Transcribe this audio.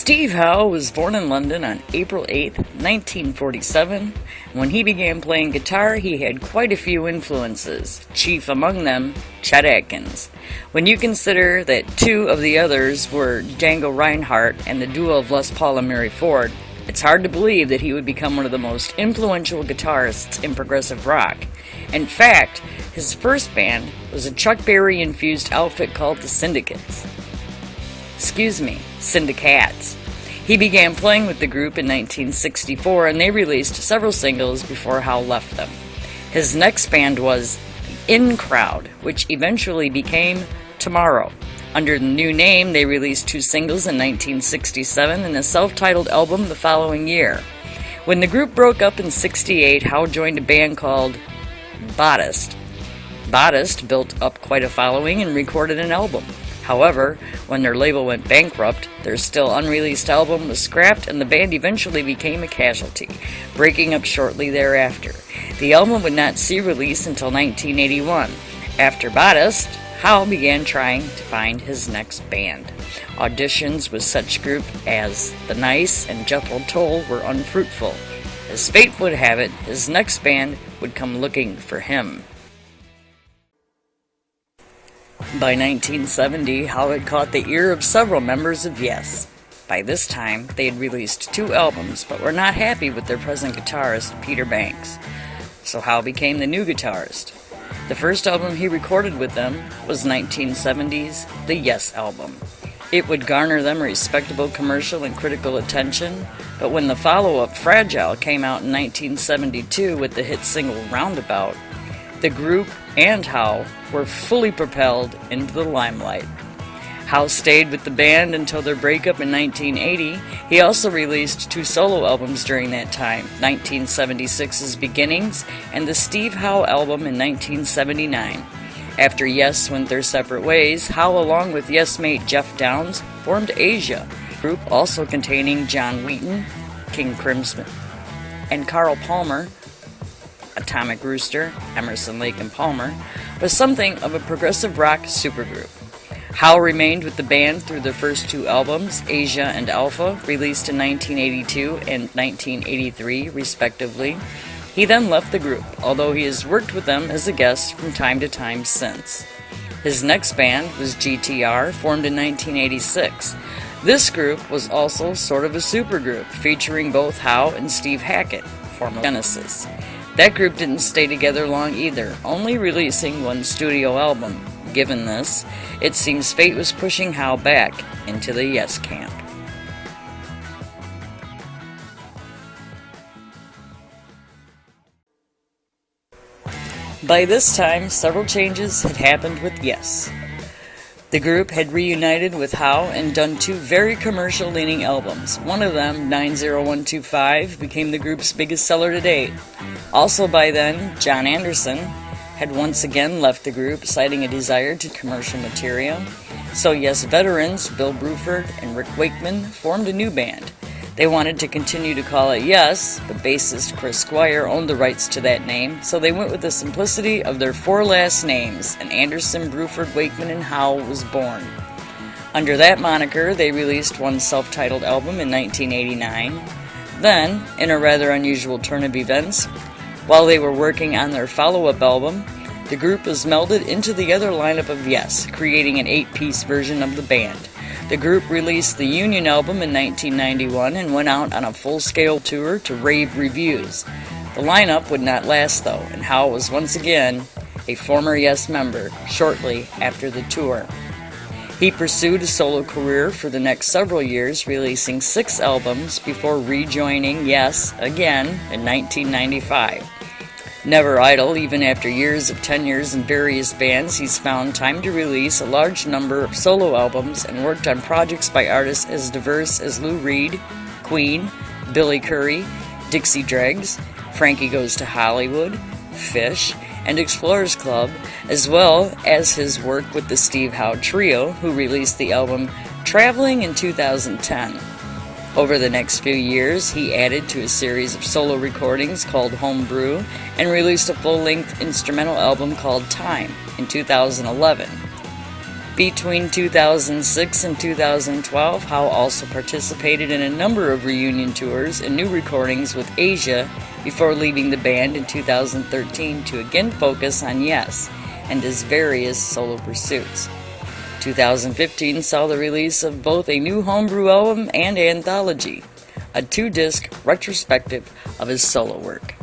Steve Howe was born in London on April 8, 1947. When he began playing guitar, he had quite a few influences, chief among them Chet Atkins. When you consider that two of the others were Django Reinhardt and the duo of Les Paul and Mary Ford, it's hard to believe that he would become one of the most influential guitarists in progressive rock. In fact, his first band was a Chuck Berry-infused outfit called the Syndicats. Syndicats. He began playing with the group in 1964, and they released several singles before Howe left them. His next band was In Crowd, which eventually became Tomorrow. Under the new name, they released two singles in 1967 and a self-titled album the following year. When the group broke up in '68, Howe joined a band called Bodist. Bodist built up quite a following and recorded an album. However, when their label went bankrupt, their still unreleased album was scrapped and the band eventually became a casualty, breaking up shortly thereafter. The album would not see release until 1981. After Bodist, Howe began trying to find his next band. Auditions with such groups as The Nice and Jethro Tull were unfruitful. As fate would have it, his next band would come looking for him. By 1970, Howe had caught the ear of several members of Yes. By this time, they had released two albums, but were not happy with their present guitarist, Peter Banks. So Howe became the new guitarist. The first album he recorded with them was 1970's The Yes album. It would garner them respectable commercial and critical attention, but when the follow-up, Fragile, came out in 1972 with the hit single Roundabout, the group and Howe were fully propelled into the limelight. Howe stayed with the band until their breakup in 1980. He also released two solo albums during that time, 1976's Beginnings and the Steve Howe album in 1979. After Yes went their separate ways, Howe, along with Yes mate Jeff Downes, formed Asia, a group also containing John Wheaton, King Crimson, and Carl Palmer, Atomic Rooster, Emerson, Lake and Palmer, was something of a progressive rock supergroup. Howe remained with the band through their first two albums, Asia and Alpha, released in 1982 and 1983, respectively. He then left the group, although he has worked with them as a guest from time to time since. His next band was GTR, formed in 1986. This group was also sort of a supergroup, featuring both Howe and Steve Hackett, former Genesis. That group didn't stay together long either, only releasing one studio album. Given this, it seems fate was pushing Howe back into the Yes camp. By this time, several changes had happened with Yes. The group had reunited with Howe and done two very commercial-leaning albums. One of them, 90125, became the group's biggest seller to date. Also by then, John Anderson had once again left the group, citing a desire to commercial material. So Yes veterans Bill Bruford and Rick Wakeman formed a new band. They wanted to continue to call it Yes, but bassist Chris Squire owned the rights to that name, so they went with the simplicity of their four last names, and Anderson, Bruford, Wakeman, and Howe was born. Under that moniker, they released one self-titled album in 1989. Then, in a rather unusual turn of events, while they were working on their follow-up album, the group was melded into the other lineup of Yes, creating an 8-piece version of the band. The group released the Union album in 1991 and went out on a full-scale tour to rave reviews. The lineup would not last though, and Howe was once again a former Yes member shortly after the tour. He pursued a solo career for the next several years, releasing 6 albums before rejoining Yes again in 1995. Never idle, even after years of tenures in various bands, he's found time to release a large number of solo albums and worked on projects by artists as diverse as Lou Reed, Queen, Billy Currie, Dixie Dregs, Frankie Goes to Hollywood, Fish, and Explorers Club, as well as his work with the Steve Howe Trio, who released the album Traveling in 2010. Over the next few years, he added to a series of solo recordings called Homebrew and released a full-length instrumental album called Time in 2011. Between 2006 and 2012, Howe also participated in a number of reunion tours and new recordings with Asia before leaving the band in 2013 to again focus on Yes and his various solo pursuits. 2015 saw the release of both a new Homebrew album and anthology, a 2-disc retrospective of his solo work.